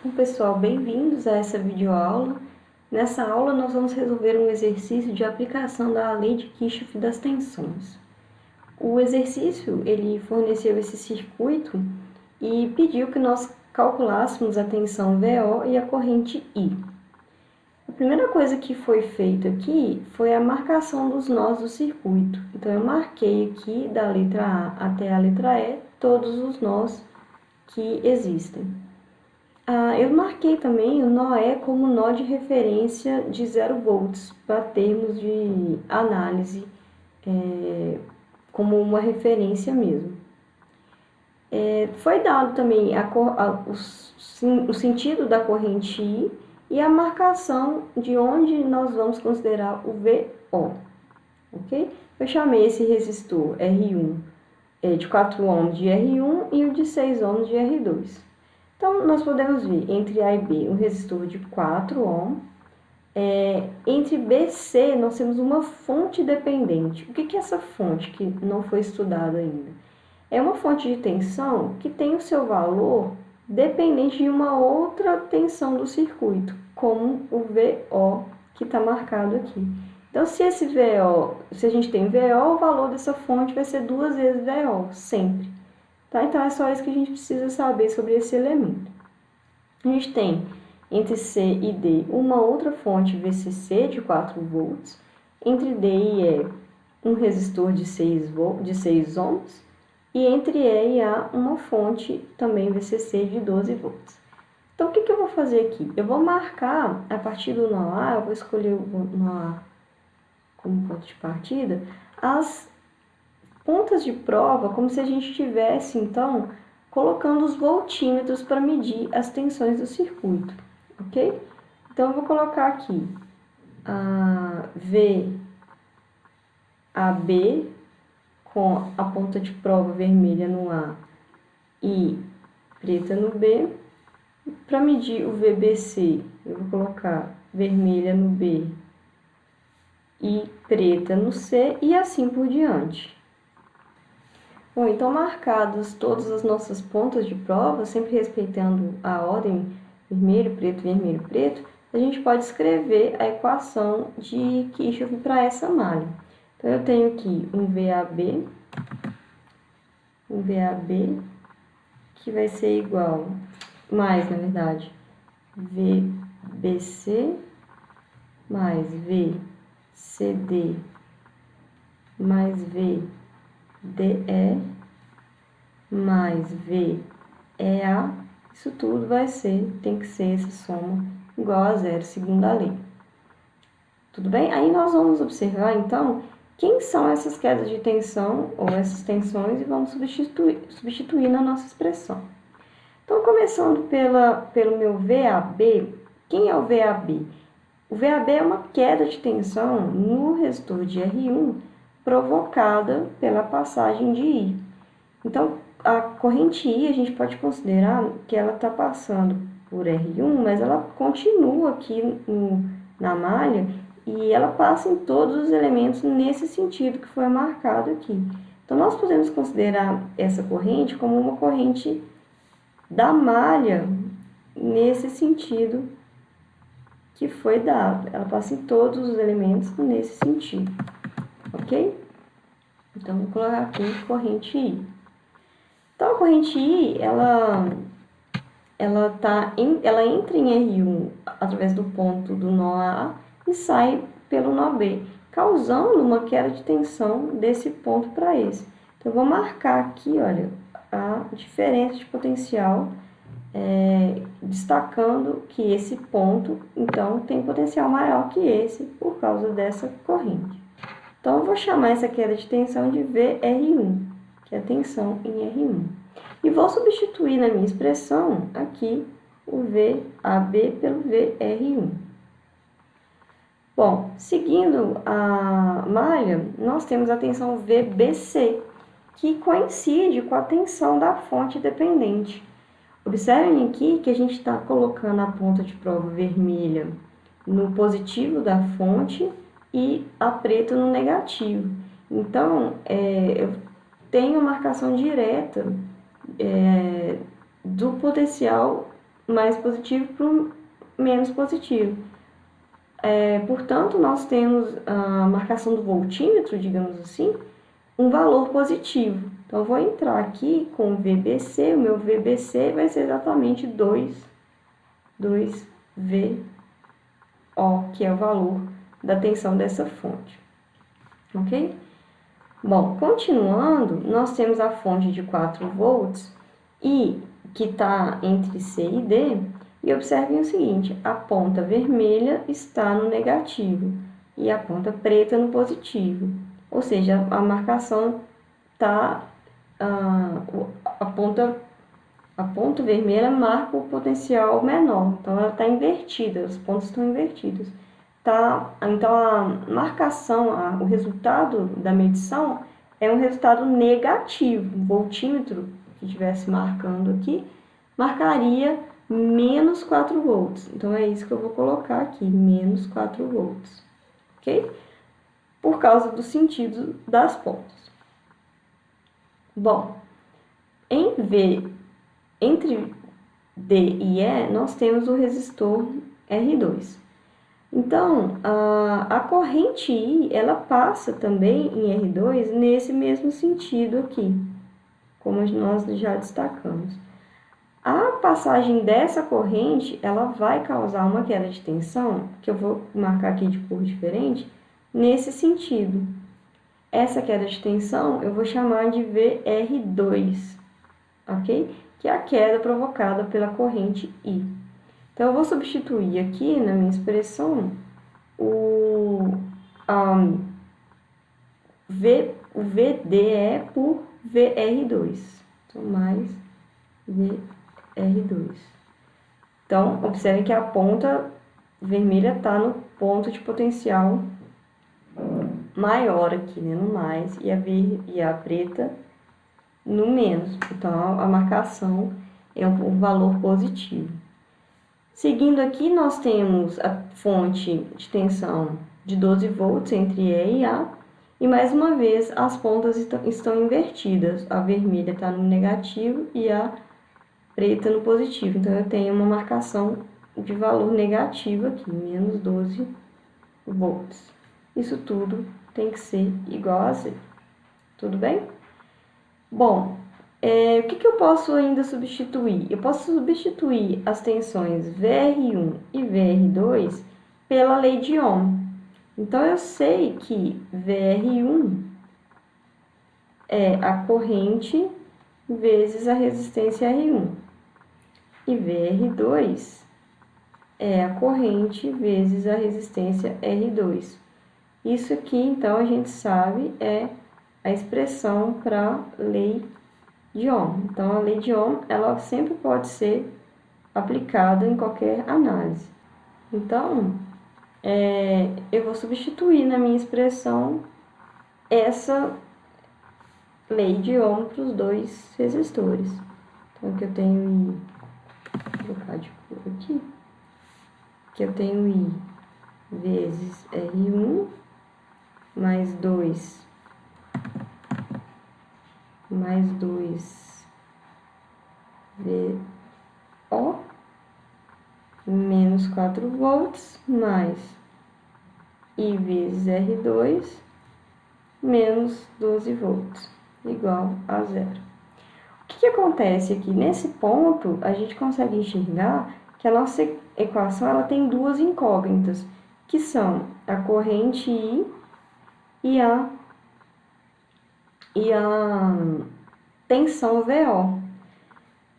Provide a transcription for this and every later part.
Bom, pessoal, bem-vindos a essa videoaula. Nessa aula nós vamos resolver um exercício de aplicação da lei de Kirchhoff das tensões. O exercício, ele forneceu esse circuito e pediu que nós calculássemos a tensão VO e a corrente I. A primeira coisa que foi feita aqui foi a marcação dos nós do circuito. Então, eu marquei aqui da letra A até a letra E todos os nós que existem. Eu marquei também o nó E como nó de referência de 0 volts, para termos de análise, como uma referência mesmo. Foi dado também o sentido da corrente I e a marcação de onde nós vamos considerar o VO, ok? Eu chamei esse resistor R1 de 4 ohms de R1 e o de 6 ohms de R2. Então, nós podemos ver entre A e B um resistor de 4 ohms. Entre B e C, nós temos uma fonte dependente. O que é essa fonte que não foi estudada ainda? É uma fonte de tensão que tem o seu valor dependente de uma outra tensão do circuito, como o VO, que está marcado aqui. Então, se a gente tem VO, o valor dessa fonte vai ser 2 vezes VO, sempre. Tá? Então, é só isso que a gente precisa saber sobre esse elemento. A gente tem entre C e D uma outra fonte VCC de 4 volts. Entre D e E, um resistor de 6 ohms. E entre E e A, uma fonte também VCC de 12 volts. Então, o que eu vou fazer aqui? Eu vou marcar, a partir do nó A, eu vou escolher o nó A como ponto de partida, as pontas de prova, como se a gente estivesse, então, colocando os voltímetros para medir as tensões do circuito, ok? Então, eu vou colocar aqui a VAB com a ponta de prova vermelha no A e preta no B. Para medir o VBC, eu vou colocar vermelha no B e preta no C e assim por diante. Bom, então marcadas todas as nossas pontas de prova, sempre respeitando a ordem vermelho, preto, a gente pode escrever a equação de Kirchhoff para essa malha. Então, eu tenho aqui um VAB que vai ser igual, mais, na verdade, VBC mais VCD mais VDE mais VEA, isso tudo tem que ser essa soma igual a zero, segundo a lei. Tudo bem? Aí nós vamos observar, então, quem são essas quedas de tensão ou essas tensões e vamos substituir na nossa expressão. Então, começando pelo meu VAB, quem é o VAB? O VAB é uma queda de tensão no resistor de R1 provocada pela passagem de I. Então, a corrente I, a gente pode considerar que ela está passando por R1, mas ela continua aqui na malha e ela passa em todos os elementos nesse sentido que foi marcado aqui. Então, nós podemos considerar essa corrente como uma corrente da malha nesse sentido que foi dado. Ela passa em todos os elementos nesse sentido, ok? Então, vou colocar aqui corrente I. Então, a corrente I, ela entra em R1 através do ponto do nó A e sai pelo nó B, causando uma queda de tensão desse ponto para esse. Então, eu vou marcar aqui, olha, a diferença de potencial, destacando que esse ponto, então, tem potencial maior que esse por causa dessa corrente. Então, eu vou chamar essa queda de tensão de VR1, que é a tensão em R1. E vou substituir na minha expressão aqui o VAB pelo VR1. Bom, seguindo a malha, nós temos a tensão VBC, que coincide com a tensão da fonte dependente. Observem aqui que a gente está colocando a ponta de prova vermelha no positivo da fonte e a preta no negativo. Então, eu tenho marcação direta do potencial mais positivo para o menos positivo. Portanto, nós temos a marcação do voltímetro, digamos assim, um valor positivo. Então, eu vou entrar aqui com o VBC, o meu VBC vai ser exatamente 2VO, que é o valor da tensão dessa fonte, ok? Bom, continuando, nós temos a fonte de 4 volts e que está entre C e D, e observem o seguinte, a ponta vermelha está no negativo e a ponta preta no positivo, ou seja, a marcação está, a ponta vermelha marca o potencial menor, então ela está invertida, as pontas estão invertidas. Então, a marcação, o resultado da medição é um resultado negativo. O voltímetro que estivesse marcando aqui, marcaria menos 4 volts. Então, é isso que eu vou colocar aqui, menos 4 volts, ok? Por causa do sentido das pontas. Bom, entre D e E, nós temos o resistor R2. Então, a corrente I, ela passa também em R2 nesse mesmo sentido aqui, como nós já destacamos. A passagem dessa corrente, ela vai causar uma queda de tensão, que eu vou marcar aqui de cor diferente, nesse sentido. Essa queda de tensão eu vou chamar de VR2, ok? Que é a queda provocada pela corrente I. Então, eu vou substituir aqui na minha expressão o VDE por VR2. Então, mais VR2. Então, observe que a ponta vermelha está no ponto de potencial maior aqui, né, no mais, e a preta no menos. Então, a marcação é um valor positivo. Seguindo aqui, nós temos a fonte de tensão de 12 volts entre E e A. E mais uma vez, as pontas estão invertidas. A vermelha está no negativo e a preta no positivo. Então, eu tenho uma marcação de valor negativo aqui, menos 12 volts. Isso tudo tem que ser igual a zero. Tudo bem? Bom, o que eu posso ainda substituir? Eu posso substituir as tensões VR1 e VR2 pela lei de Ohm. Então, eu sei que VR1 é a corrente vezes a resistência R1. E VR2 é a corrente vezes a resistência R2. Isso aqui, então, a gente sabe é a expressão para a lei de Ohm. Então, a lei de Ohm, ela sempre pode ser aplicada em qualquer análise. Então, eu vou substituir na minha expressão essa lei de Ohm para os dois resistores. Então, aqui eu tenho I, vou colocar de cor aqui, que eu tenho I vezes R1 mais 2 VO menos 4 volts mais I vezes R2 menos 12 volts igual a zero. O que acontece aqui? Nesse ponto, a gente consegue enxergar que a nossa equação ela tem duas incógnitas, que são a corrente I e a tensão VO.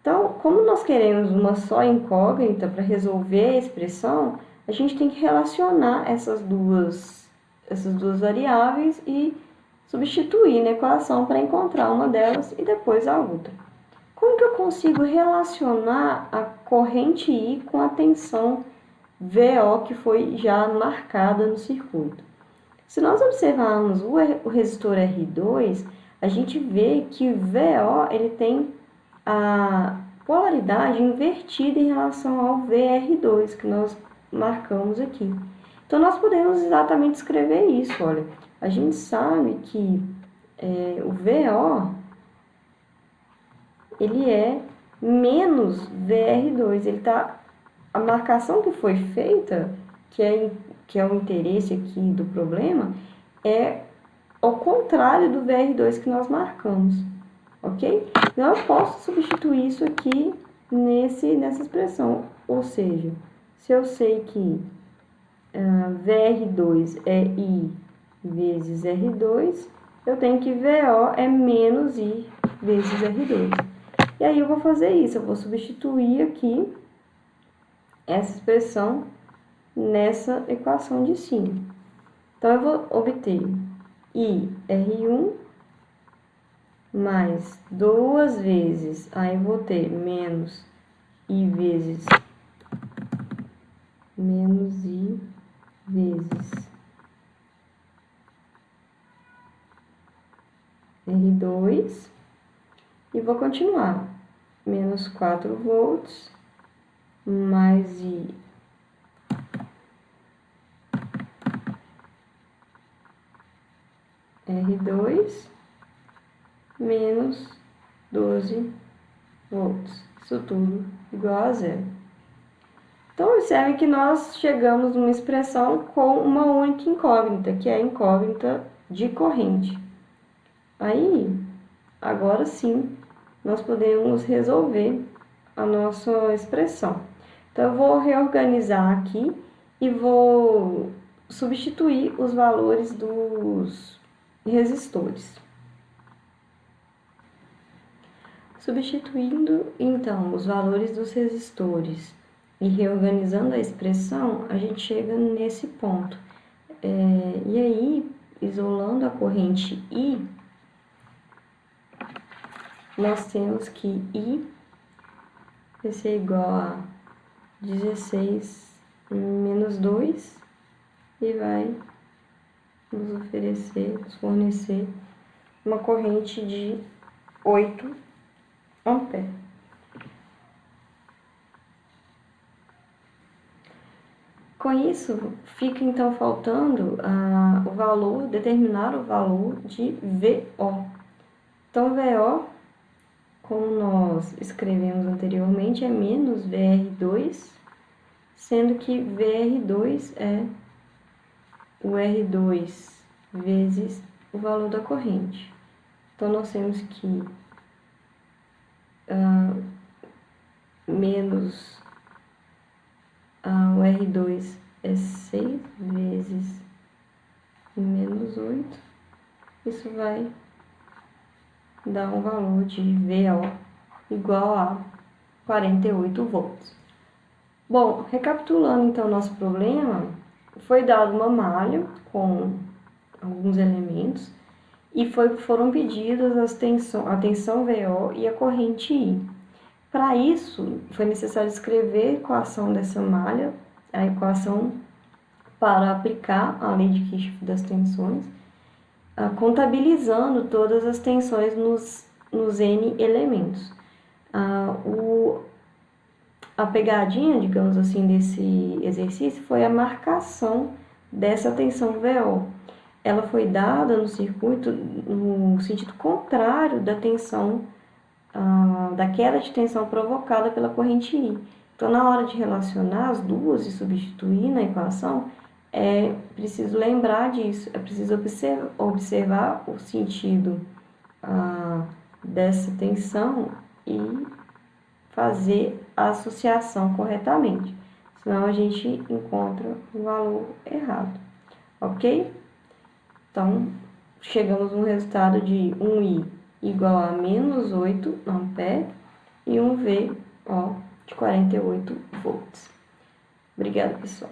Então, como nós queremos uma só incógnita para resolver a expressão, a gente tem que relacionar essas duas variáveis e substituir na equação para encontrar uma delas e depois a outra. Como que eu consigo relacionar a corrente I com a tensão VO que foi já marcada no circuito? Se nós observarmos o resistor R2, a gente vê que o VO ele tem a polaridade invertida em relação ao VR2 que nós marcamos aqui. Então, nós podemos exatamente escrever isso, olha. A gente sabe que o VO, ele é menos VR2. A marcação que foi feita, que é o interesse aqui do problema, é ao contrário do VR2 que nós marcamos, ok? Então, eu posso substituir isso aqui nessa expressão, ou seja, se eu sei que VR2 é I vezes R2, eu tenho que VO é menos I vezes R2. E aí eu vou fazer isso, eu vou substituir aqui essa expressão nessa equação de cima. Então, eu vou obter I R1 mais 2 vezes, aí eu vou ter menos I vezes menos I vezes R2 e vou continuar. Menos 4 volts mais I R2 menos 12 volts. Isso tudo igual a zero. Então, observe que nós chegamos numa expressão com uma única incógnita, que é a incógnita de corrente. Aí, agora sim, nós podemos resolver a nossa expressão. Então, eu vou reorganizar aqui e vou substituir os valores dos resistores. Substituindo, então, os valores dos resistores e reorganizando a expressão, a gente chega nesse ponto. E aí, isolando a corrente I, nós temos que I vai ser igual a 16 menos 2 e vai nos fornecer uma corrente de 8 amperes. Com isso, fica então faltando determinar o valor de VO. Então, VO, como nós escrevemos anteriormente, é menos VR2, sendo que VR2 é o R2 vezes o valor da corrente. Então, nós temos que menos o R2 é 6 vezes menos 8. Isso vai dar um valor de VO igual a 48 volts. Bom, recapitulando então o nosso problema, foi dado uma malha com alguns elementos e foram pedidas a tensão VO e a corrente I. Para isso, foi necessário escrever a equação dessa malha, a equação para aplicar a lei de Kirchhoff das tensões, contabilizando todas as tensões nos N elementos. A pegadinha, digamos assim, desse exercício foi a marcação dessa tensão VO. Ela foi dada no circuito no sentido contrário da tensão, da queda de tensão provocada pela corrente I. Então, na hora de relacionar as duas e substituir na equação, é preciso lembrar disso, é preciso observar o sentido dessa tensão e fazer a associação corretamente, senão a gente encontra o valor errado, ok? Então, chegamos no resultado de um I igual a menos 8 amperes e um VO de 48 volts. Obrigada, pessoal.